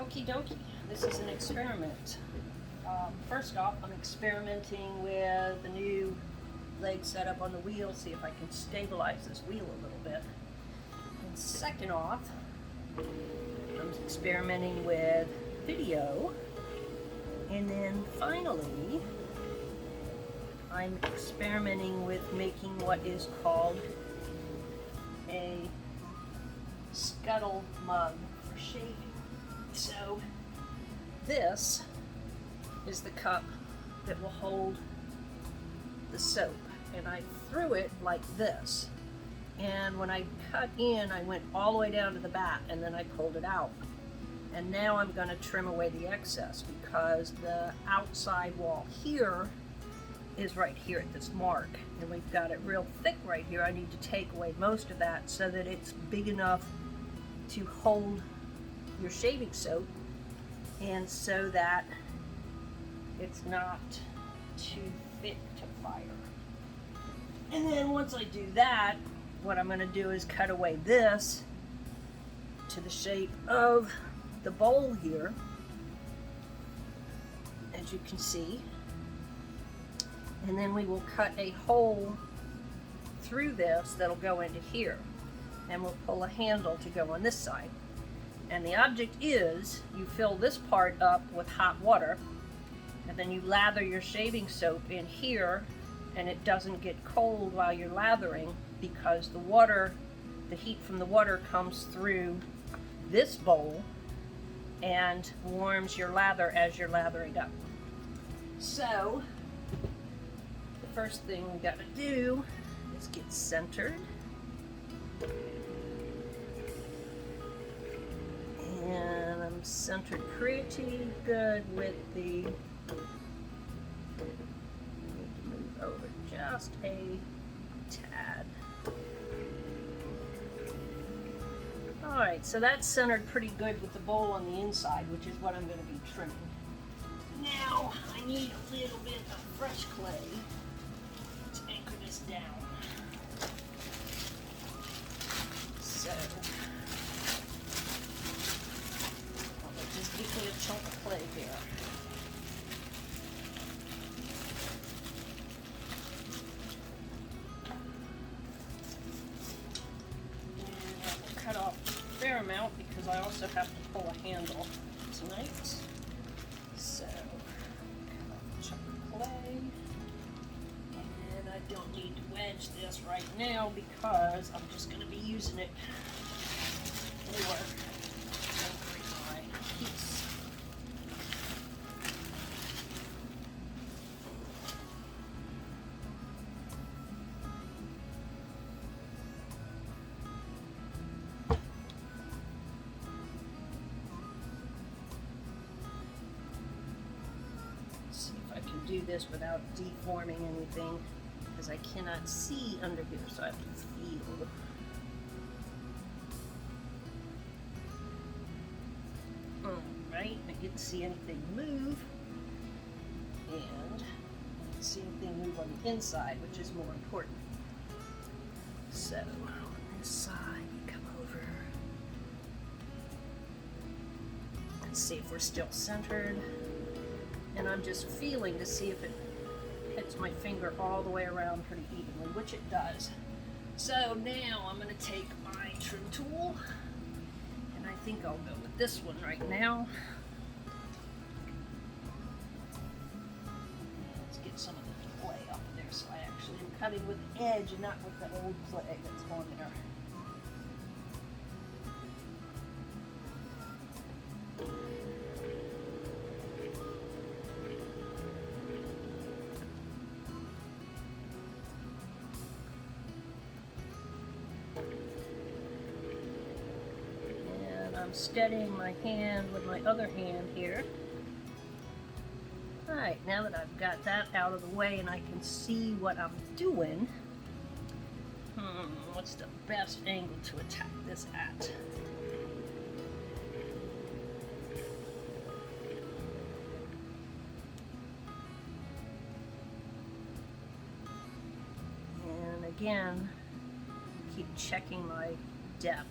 Okie dokie, this is an experiment. First off, I'm experimenting with the new leg setup on the wheel, see if I can stabilize this wheel a little bit. And second off, I'm experimenting with video. And then finally, I'm experimenting with making what is called a scuttle mug for shaving. So this is the cup that will hold the soap, and I threw it like this, and when I cut in I went all the way down to the back and then I pulled it out, and now I'm going to trim away the excess because the outside wall here is right here at this mark, and we've got it real thick right here. I need to take away most of that so that it's big enough to hold your shaving soap, and so that it's not too thick to fire. And then once I do that, what I'm going to do is cut away this to the shape of the bowl here, as you can see, and then we will cut a hole through this that'll go into here, and we'll pull a handle to go on this side. And the object is, you fill this part up with hot water, and then you lather your shaving soap in here, and it doesn't get cold while you're lathering because the water, the heat from the water comes through this bowl and warms your lather as you're lathering up. So, the first thing we got to do is get centered. And I'm centered pretty good with the, need to move over just a tad. Alright, so that's centered pretty good with the bowl on the inside, which is what I'm going to be trimming. Now, I need a little bit of fresh clay to anchor this down. So, just give me a chunk of clay here. And I will cut off a fair amount because I also have to pull a handle tonight. So, cut off a chunk of clay. And I don't need to wedge this right now because I'm just going to be using it for piece. See if I can do this without deforming anything, because I cannot see under here, so I have to feel. Right, I didn't see anything move, and I didn't see anything move on the inside, which is more important. So, on this side, come over and see if we're still centered. And I'm just feeling to see if it hits my finger all the way around pretty evenly, which it does. So now I'm going to take my trim tool, and I think I'll go with this one right now. Let's get some of the clay off of there, so I actually am cutting with the edge and not with the old clay that's on there. I'm steadying my hand with my other hand here. Alright, now that I've got that out of the way and I can see what I'm doing, what's the best angle to attack this at? And again, keep checking my depth.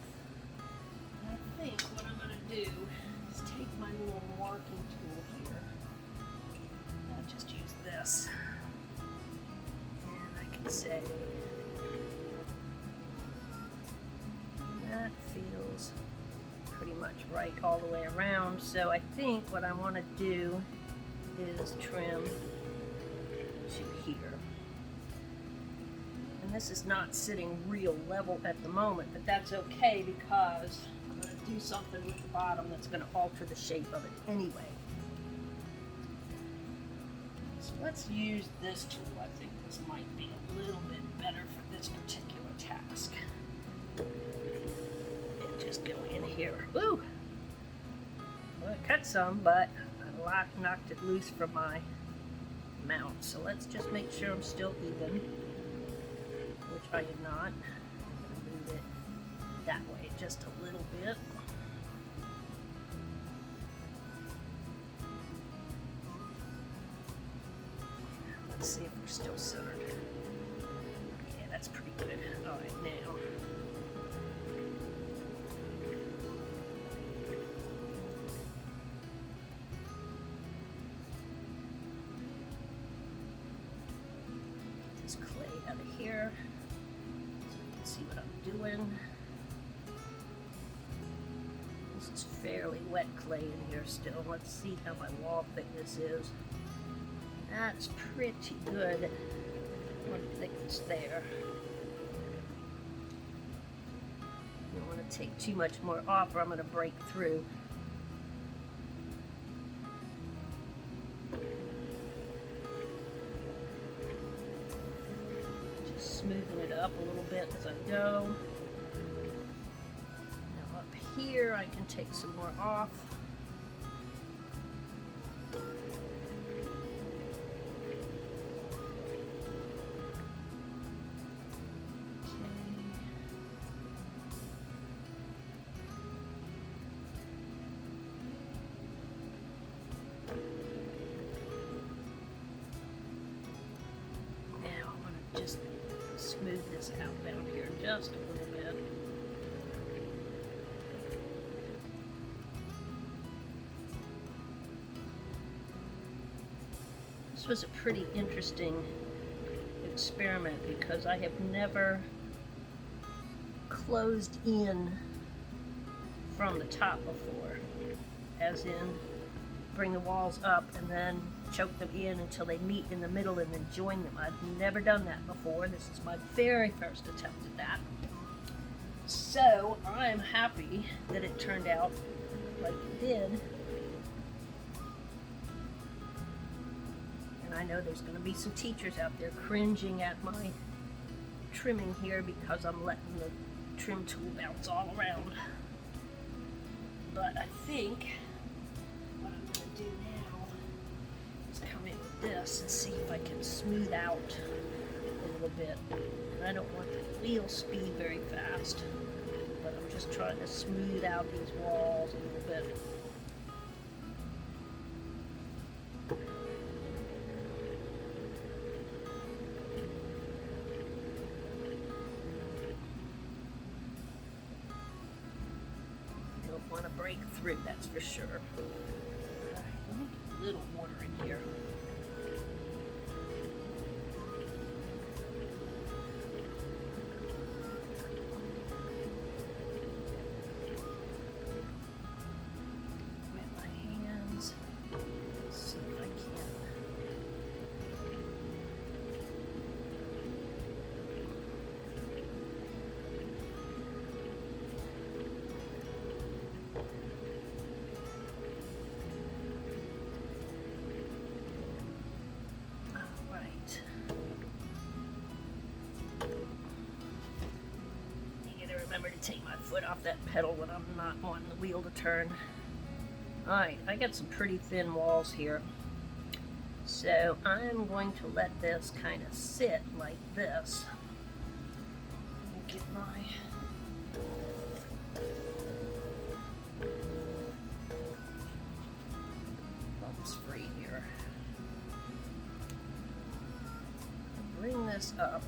I think what I'm going to do is take my marking tool here. I'll just use this. And I can say, that feels pretty much right all the way around. So I think what I want to do is trim to here. And this is not sitting real level at the moment, but that's okay because I'm going to do something with the bottom that's going to alter the shape of it anyway. So let's use this tool. I think this might be a little bit better for this particular task. And just go in here. Woo! Well, it cut some, but I knocked it loose from my mount. So let's just make sure I'm still even, which I am not. I'm going to move it that way just a little bit. Let's see if we're still centered. Yeah, that's pretty good. All right, now. This clay out of here so you can see what I'm doing. This is fairly wet clay in here still. Let's see how my wall thickness is. That's pretty good. What thickness there. I don't want to take too much more off or I'm going to break through. Just smoothing it up a little bit as I go. Now up here I can take some more off. Just smooth this out down here just a little bit. This was a pretty interesting experiment because I have never closed in from the top before, as in bring the walls up and then choke them in until they meet in the middle and then join them. I've never done that before. This is my very first attempt at that. So I'm happy that it turned out like it did. And I know there's going to be some teachers out there cringing at my trimming here because I'm letting the trim tool bounce all around. But I think what I'm going to do now is come in with this and see if I can smooth out a little bit. And I don't want the wheel speed very fast, but I'm just trying to smooth out these walls a little bit. Don't want to break through, that's for sure. Let me get a little water in here. Wet my hands. Let's see if I can. Remember to take my foot off that pedal when I'm not wanting the wheel to turn. Alright, I got some pretty thin walls here. So I'm going to let this kind of sit like this. Get my bumps free here. Bring this up.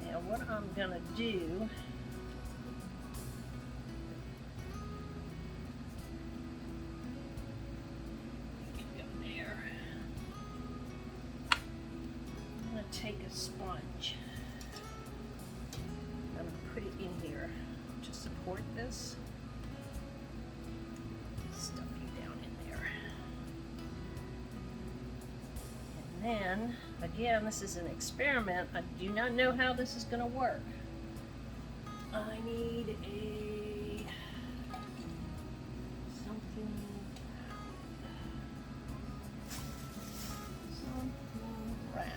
Now what I'm going to do take a sponge. I'm going to put it in here to support this. Stuff you down in there. And then, again, this is an experiment. I do not know how this is going to work. I need something round.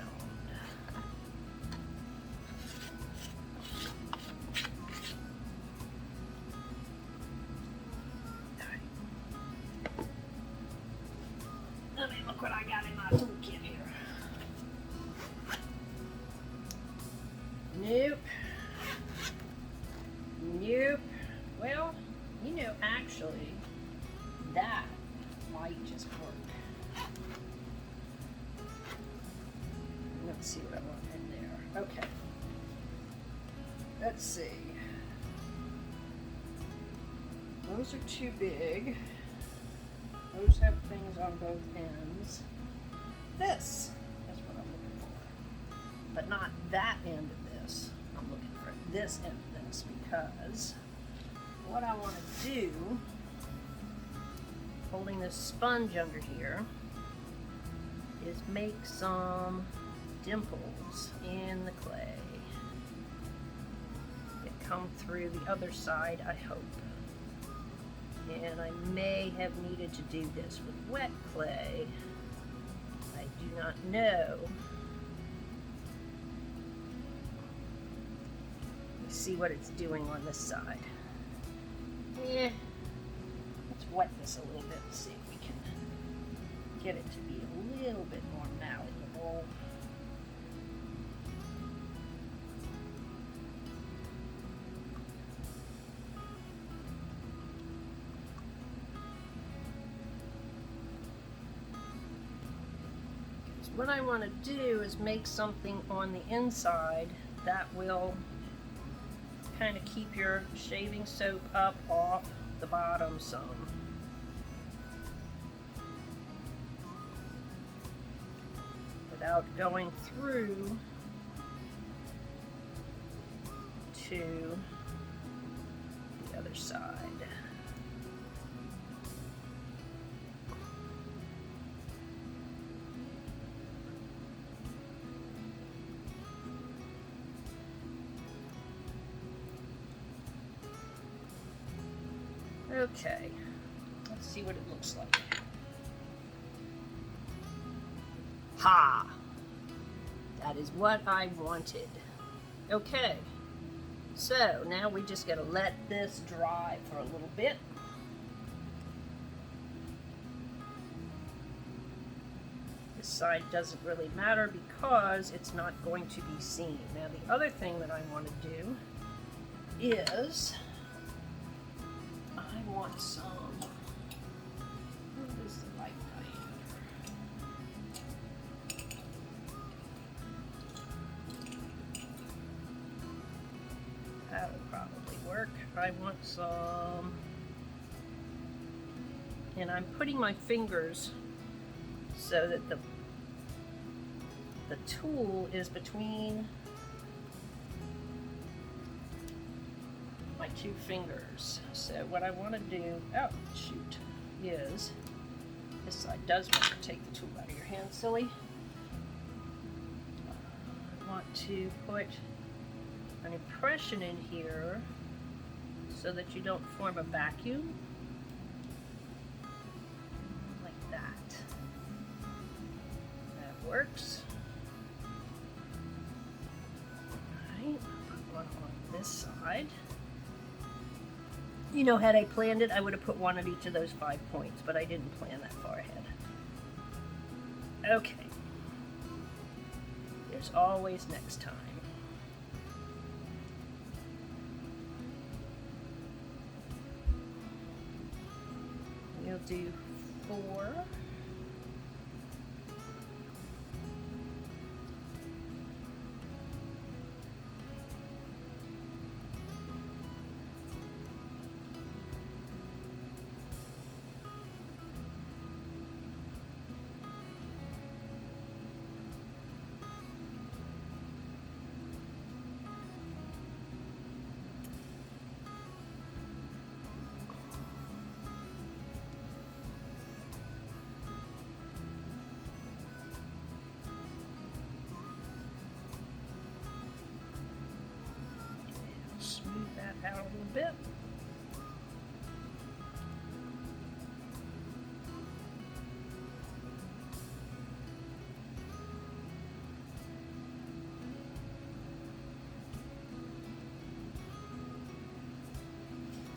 Let me look what I got in my toolkit here. Nope. Nope. Well, you know, actually, that might just work. Let's see what I want in there. Okay. Let's see. Those are too big. Those have things on both ends. This is what I'm looking for. But not that end of this. I'm looking for this end of this because what I want to do, holding this sponge under here, is make some dimples in the clay that come through the other side, I hope. And I may have needed to do this with wet clay. I do not know. Let's see what it's doing on this side. Let's wet this a little bit and see if we can get it to be a little bit more malleable. What I want to do is make something on the inside that will kind of keep your shaving soap up off the bottom some. Without going through to the other side. Okay, let's see what it looks like. Ha! That is what I wanted. Okay, so now we just gotta let this dry for a little bit. This side doesn't really matter because it's not going to be seen. Now the other thing that I want to do is I want some, what is the right diameter? That would probably work. I want some, and I'm putting my fingers so that the tool is between my two fingers. So what I want to do, oh shoot, is this side does want to take the tool out of your hand, silly. I want to put an impression in here so that you don't form a vacuum. Like that. That works. Alright, I'll put one on this side. You know, had I planned it, I would have put one at each of those 5 points, but I didn't plan that far ahead. Okay. There's always next time. We'll do 4.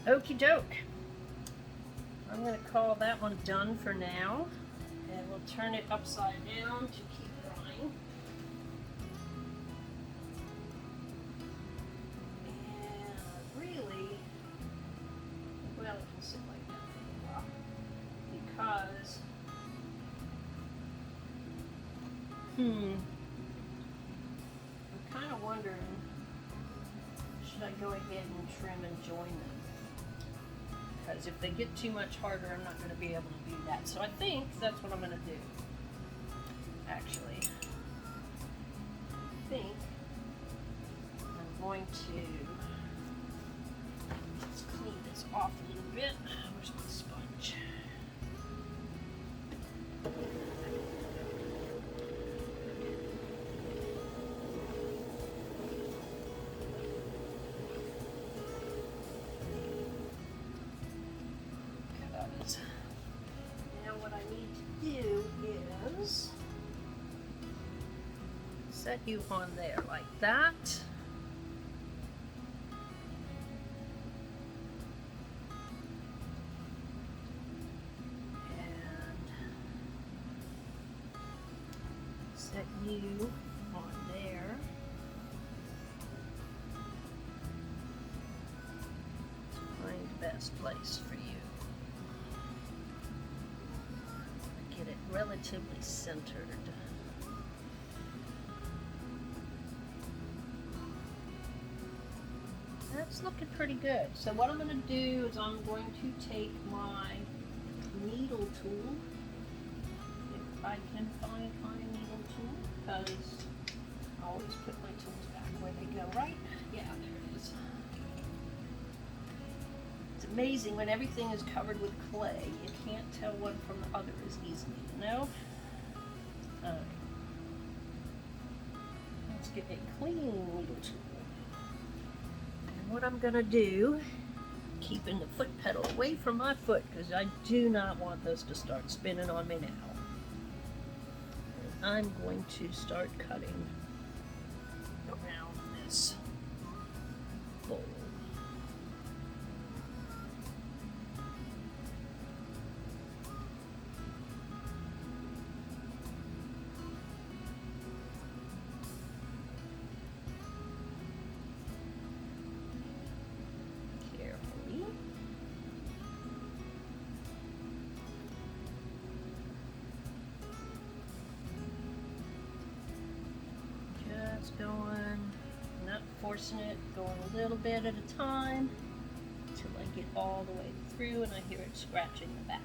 Okie doke. I'm going to call that one done for now, and we'll turn it upside down to keep drying. And really, well, it can sit like that for a while, because I'm kind of wondering, should I go ahead and trim and join them? Because if they get too much harder, I'm not going to be able to do that. So I think that's what I'm going to do. Actually, I think I'm going to just clean this off a little bit. Where's my sponge? Now what I need to do is set you on there like that. And set you on there. Find the best place for you. Get it relatively centered. That's looking pretty good. So what I'm going to do is I'm going to take my needle tool, if I can find my needle tool, because I always put my tools back where they go, right? Yeah, there it is. It's amazing when everything is covered with clay, you can't tell one from the other as easily, you know? Let's get a clean needle tool. What I'm going to do, keeping the foot pedal away from my foot, because I do not want this to start spinning on me now. And I'm going to start cutting around this bowl. Going, not forcing it, going a little bit at a time until I get all the way through and I hear it scratching the back.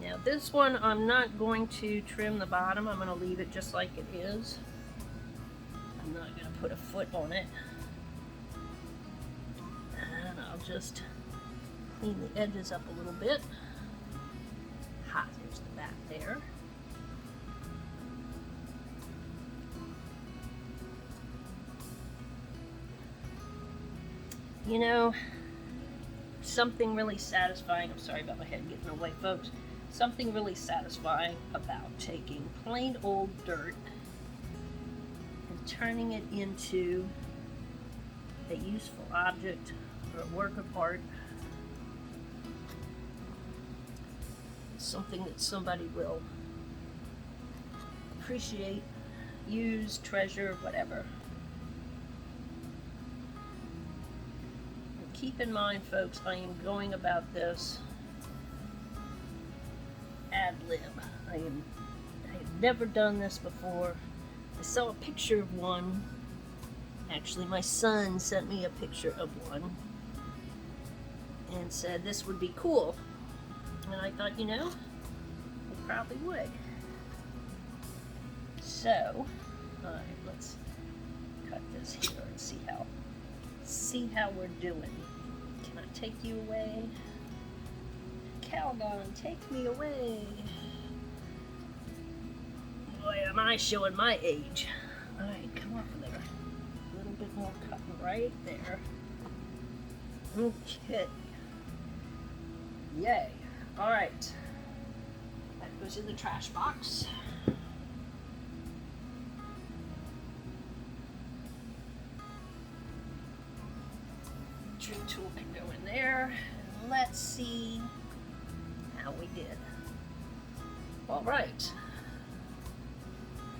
Now this one I'm not going to trim the bottom, I'm going to leave it just like it is. I'm not going to put a foot on it. And I'll just clean the edges up a little bit. There's the back there. You know, something really satisfying, I'm sorry about my head getting away, folks. Something really satisfying about taking plain old dirt and turning it into a useful object or a work of art. Something that somebody will appreciate, use, treasure, whatever. And keep in mind, folks, I am going about this ad lib. I have never done this before. I saw a picture of one. Actually, my son sent me a picture of one and said this would be cool. And I thought, you know, it probably would. So, alright, let's cut this here and see how we're doing. Can I take you away? Calgon, take me away. Boy, am I showing my age. Alright, come off of there. A little bit more cutting right there. Okay. Yay. Alright. goes in the trash box. Trim tool can go in there. And let's see how we did. All right.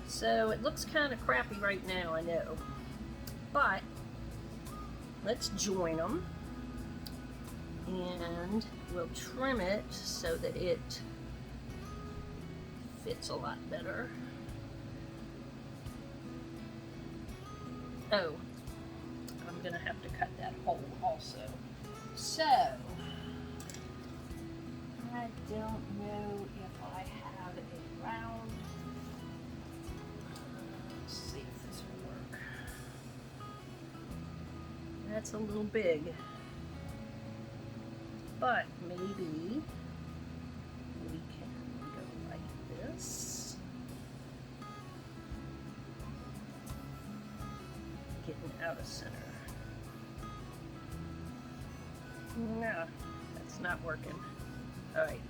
So it looks kind of crappy right now, I know. But let's join them. And we'll trim it so that it fits a lot better. Oh, I'm gonna have to cut that hole also. So, I don't know if I have a round. Let's see if this will work. That's a little big. But maybe we can go like this. Getting out of center. No, that's not working. Alright.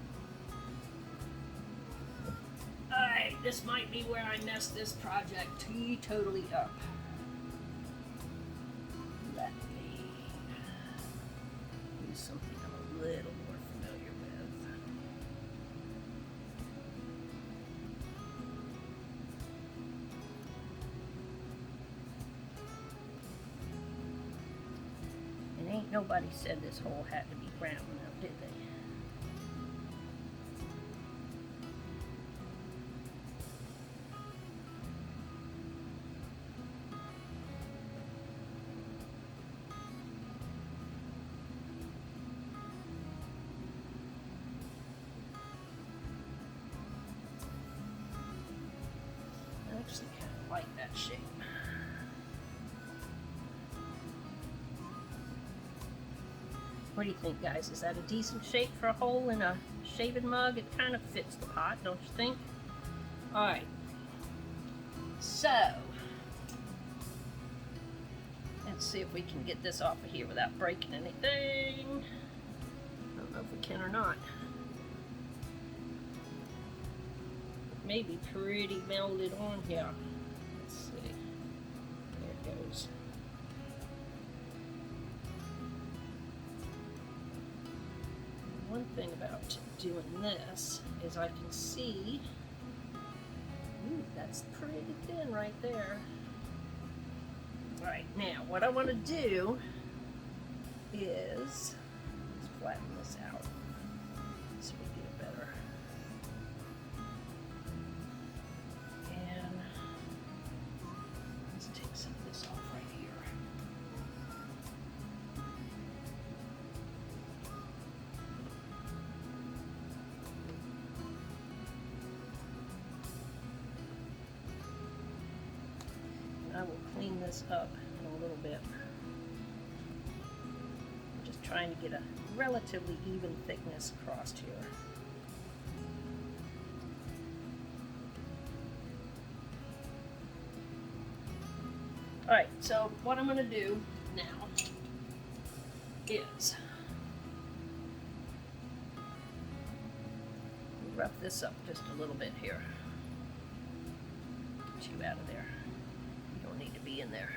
Alright, this might be where I messed this project totally up. Let me use something I'm a little more familiar with. And ain't nobody said this hole had to be round now, did they? I actually kind of like that shape. What do you think, guys? Is that a decent shape for a hole in a shaving mug? It kind of fits the pot, don't you think? Alright. So, let's see if we can get this off of here without breaking anything. I don't know if we can or not. It may be pretty melded on here. Let's see. There it goes. One thing about doing this is I can see, ooh, that's pretty thin right there. Alright, now what I want to do is, let's flatten this out so we get it better. And let's take some of this off right here. I will clean this up in a little bit. I'm just trying to get a relatively even thickness across here. Alright, so what I'm going to do now is rough this up just a little bit here. Get you out of there. Need to be in there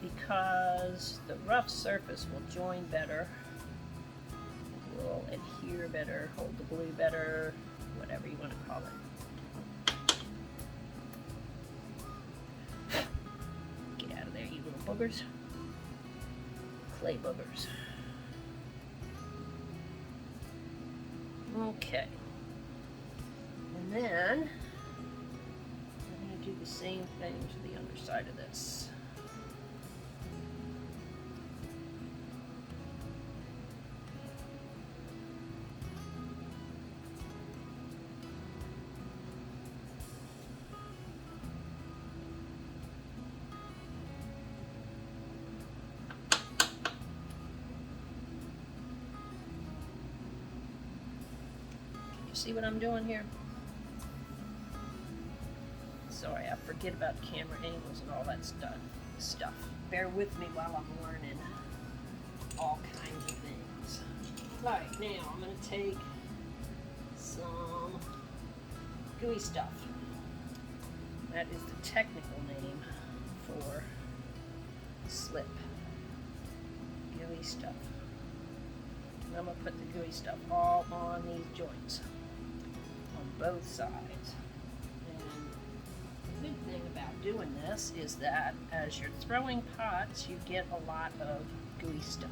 because the rough surface will join better, will adhere better, hold the glue better, whatever you want to call it. Get out of there, you little boogers. Clay boogers. Okay, and then do the same thing to the underside of this. Can you see what I'm doing here? Sorry, I forget about camera angles and all that stuff. Bear with me while I'm learning all kinds of things. Alright, now I'm going to take some gooey stuff. That is the technical name for slip. Gooey stuff. And I'm going to put the gooey stuff all on these joints on both sides. And the good thing about doing this is that as you're throwing pots, you get a lot of gooey stuff.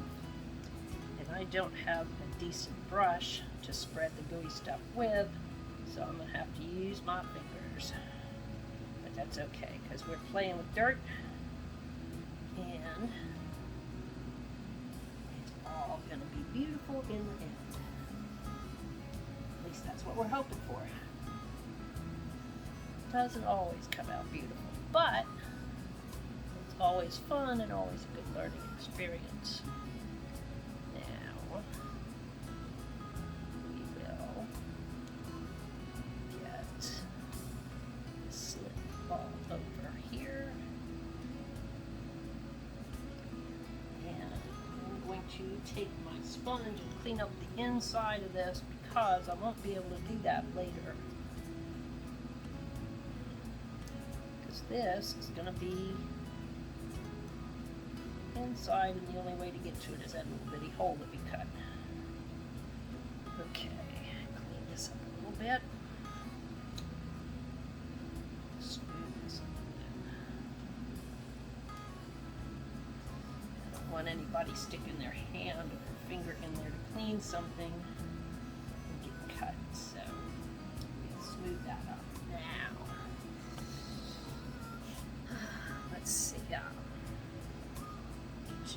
And I don't have a decent brush to spread the gooey stuff with, so I'm going to have to use my fingers. But that's okay, because we're playing with dirt, and it's all going to be beautiful in the end. At least that's what we're hoping for. It doesn't always come out beautiful, but it's always fun and always a good learning experience. Now, we will get the slip all over here. And I'm going to take my sponge and clean up the inside of this because I won't be able to do that later. Because this is going to be inside, and the only way to get to it is that little bitty hole that we cut. Okay, clean this up a little bit. Smooth this a little bit. I don't want anybody sticking their hand or their finger in there to clean something and get cut, so we'll smooth that up. Now, let's see.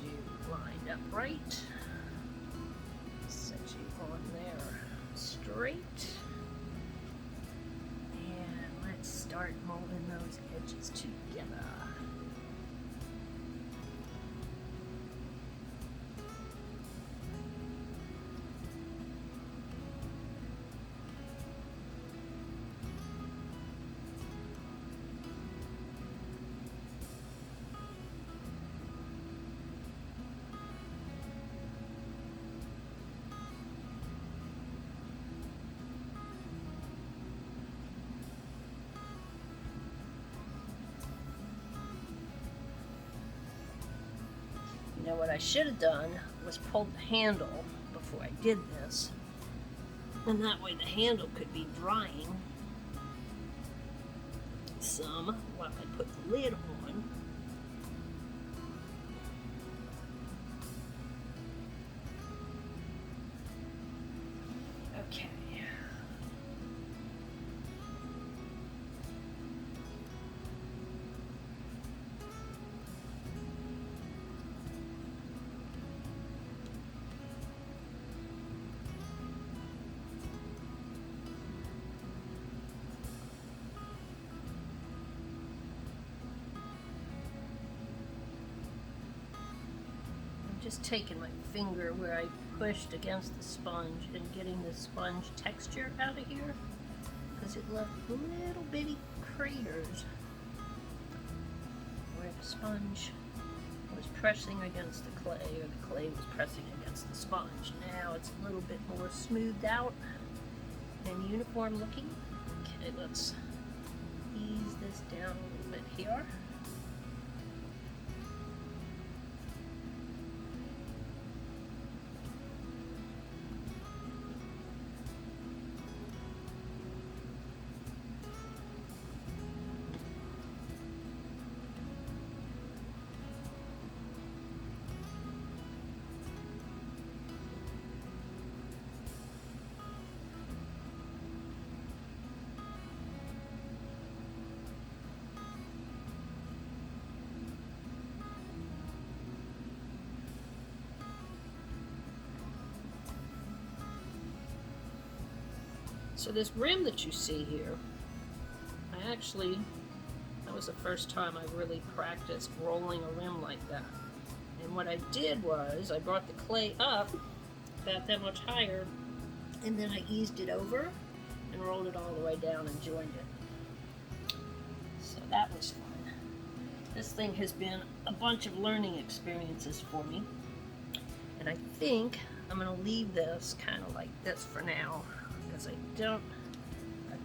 You lined up right. Set you on there straight. And let's start molding those edges together. Now what I should have done was pulled the handle before I did this, and that way the handle could be drying some while I put the lid on. Okay. Just taking my finger where I pushed against the sponge and getting the sponge texture out of here, because it left little bitty craters where the sponge was pressing against the clay, or the clay was pressing against the sponge. Now it's a little bit more smoothed out and uniform looking. Okay, let's ease this down a little bit here. So this rim that you see here, that was the first time I really practiced rolling a rim like that. And what I did was, I brought the clay up about that much higher, and then I eased it over and rolled it all the way down and joined it. So that was fun. This thing has been a bunch of learning experiences for me. And I think I'm going to leave this kind of like this for now because I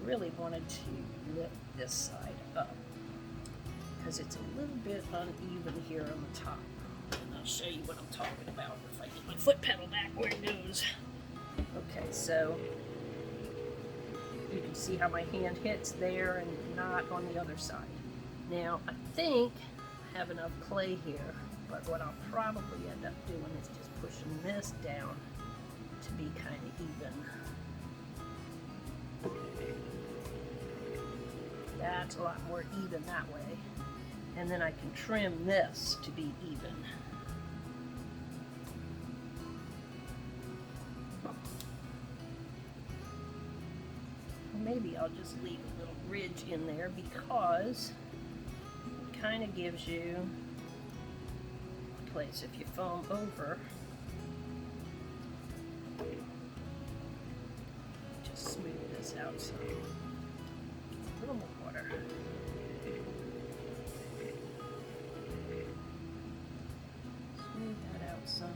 really wanted to lift this side up because it's a little bit uneven here on the top. And I'll show you what I'm talking about if I get my foot pedal back where it goes. Okay, so you can see how my hand hits there and not on the other side. Now, I think I have enough clay here, but what I'll probably end up doing is just pushing this down to be kind of even. That's a lot more even that way. And then I can trim this to be even. Maybe I'll just leave a little ridge in there because it kind of gives you a place if you foam over. Just smooth this out some. A little more water. Smooth that out some.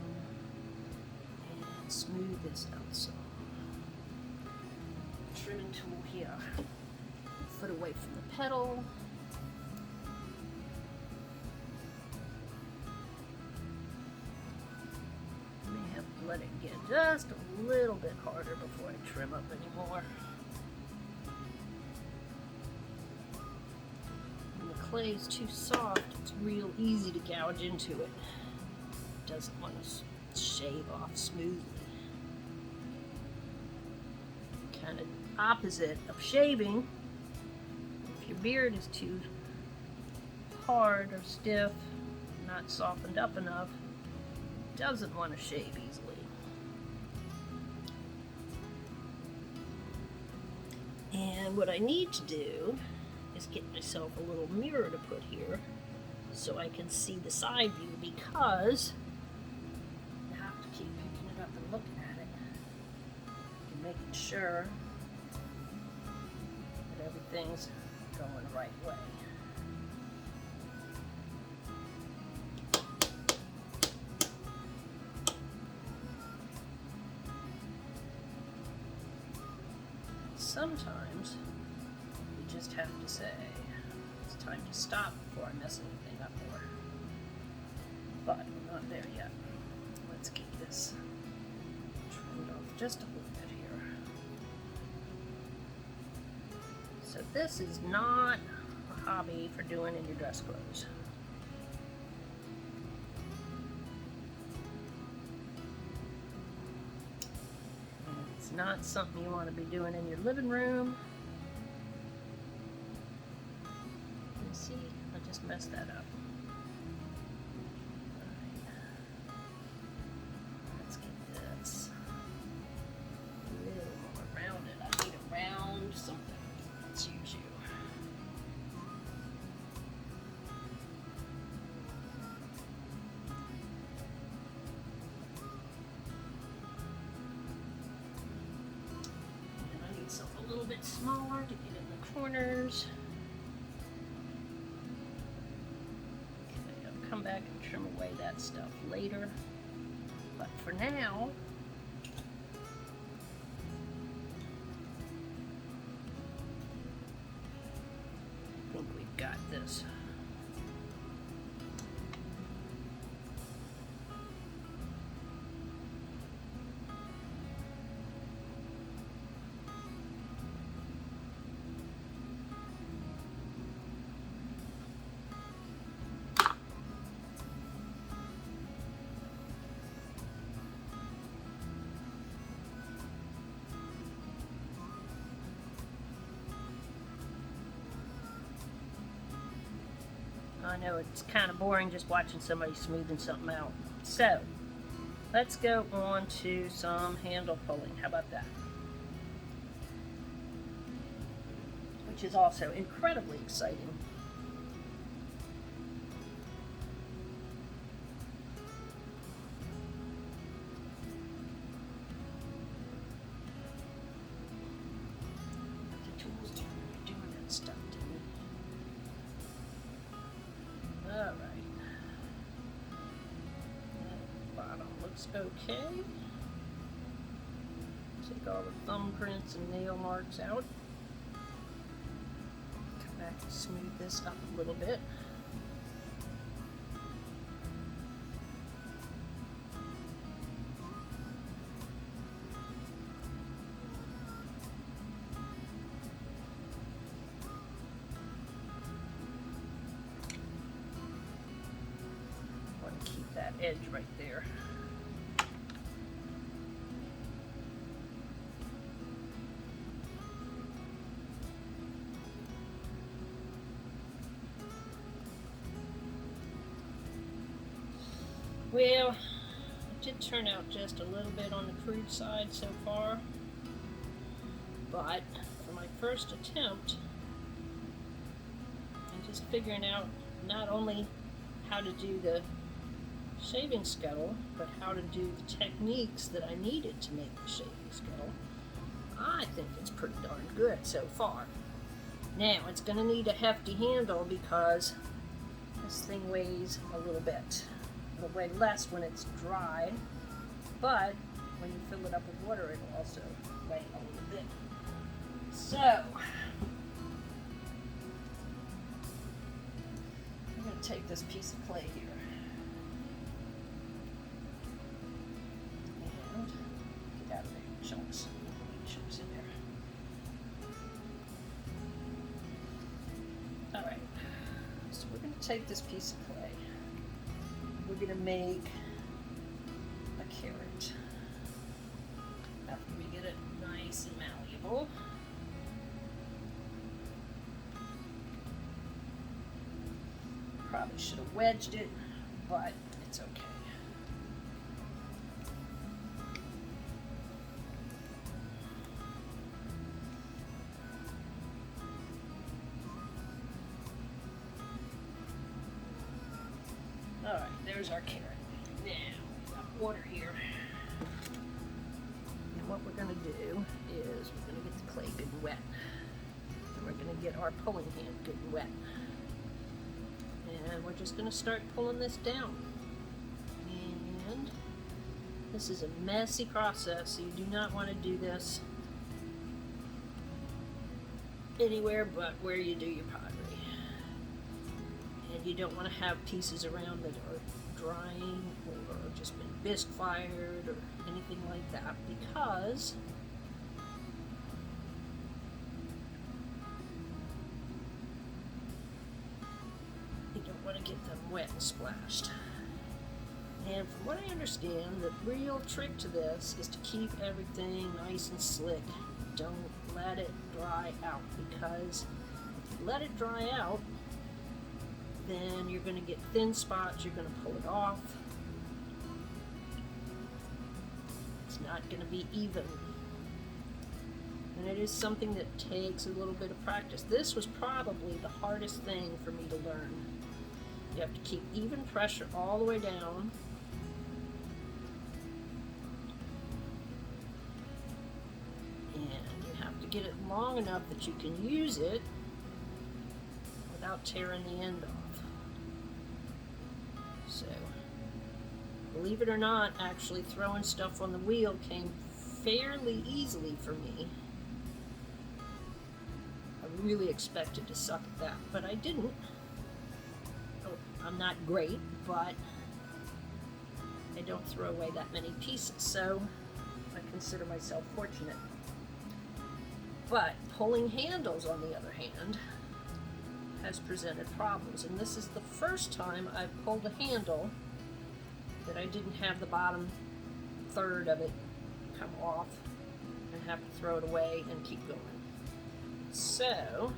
And smooth this out some. Trimming tool here. Foot away from the pedal. I may have to let it get just a little bit harder before I trim up anymore. When the clay is too soft, it's real easy to gouge into it. It doesn't want to shave off smoothly. Kind of opposite of shaving. If your beard is too hard or stiff, not softened up enough, it doesn't want to shave easily. And what I need to do is get myself a little mirror to put here so I can see the side view, because I have to keep picking it up and looking at it and making sure that everything's going the right way. Sometimes you just have to say, it's time to stop before I mess anything up more. But we're not there yet. Let's get this trimmed off just a little bit here. So this is not a hobby for doing in your dress clothes. It's not something you want to be doing in your living room. You see, I just messed that up. Right. Let's get this a little more rounded. I need a round something. Let's use you. A little bit smaller to get in the corners. Okay, I'll come back and trim away that stuff later. But for now, I think we've got this. I know it's kind of boring just watching somebody smoothing something out. So, let's go on to some handle pulling. How about that? Which is also incredibly exciting. The tools aren't doing that stuff to me. Alright. Bottom looks okay. Take all the thumbprints and nail marks out. Come back and smooth this up a little bit. Want to keep that edge right there. Well, it did turn out just a little bit on the crude side so far, but for my first attempt, I'm just figuring out not only how to do the shaving scuttle, but how to do the techniques that I needed to make the shaving scuttle. I think it's pretty darn good so far. Now, it's going to need a hefty handle because this thing weighs a little bit. It'll weigh less when it's dry, but when you fill it up with water, it'll also weigh a little bit. So, I'm going to take this piece of clay here and get out of the chunks. Chunks in there. Alright, so we're going to take this piece of clay. We're going to make a carrot after we get it nice and malleable. Probably should have wedged it, but it's okay. Alright, there's our carrot. Now, we've got water here. And what we're going to do is we're going to get the clay good and wet. And we're going to get our pulling hand good and wet. And we're just going to start pulling this down. And this is a messy process, so you do not want to do this anywhere but where you do your pottery. And you don't want to have pieces around that are drying or just been bisque fired or anything like that, because you don't want to get them wet and splashed. And from what I understand, the real trick to this is to keep everything nice and slick. Don't let it dry out, because if you let it dry out, then you're going to get thin spots, you're going to pull it off. It's not going to be even. And it is something that takes a little bit of practice. This was probably the hardest thing for me to learn. You have to keep even pressure all the way down. And you have to get it long enough that you can use it without tearing the end off. So, believe it or not, actually throwing stuff on the wheel came fairly easily for me. I really expected to suck at that, but I didn't. Oh, I'm not great, but I don't throw away that many pieces, so I consider myself fortunate. But pulling handles, on the other hand, has presented problems, and this is the first time I've pulled a handle that I didn't have the bottom third of it come off and have to throw it away and keep going. So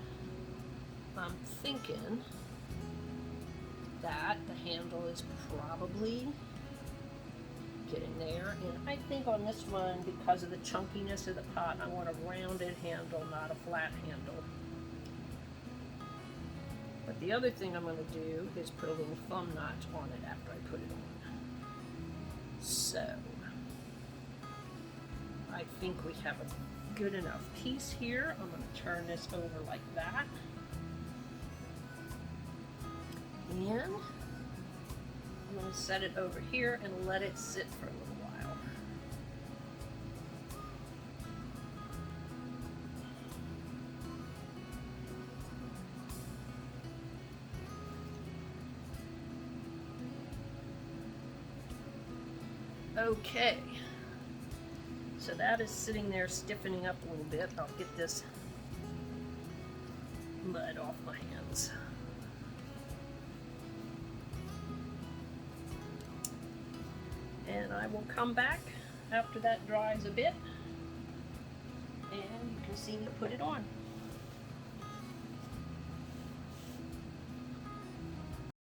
I'm thinking that the handle is probably getting there, and I think on this one, because of the chunkiness of the pot, I want a rounded handle, not a flat handle. But the other thing I'm going to do is put a little thumb notch on it after I put it on. So, I think we have a good enough piece here. I'm going to turn this over like that. And I'm going to set it over here and let it sit for a little while. Okay, so that is sitting there stiffening up a little bit. I'll get this mud off my hands. And I will come back after that dries a bit, and you can see me put it on.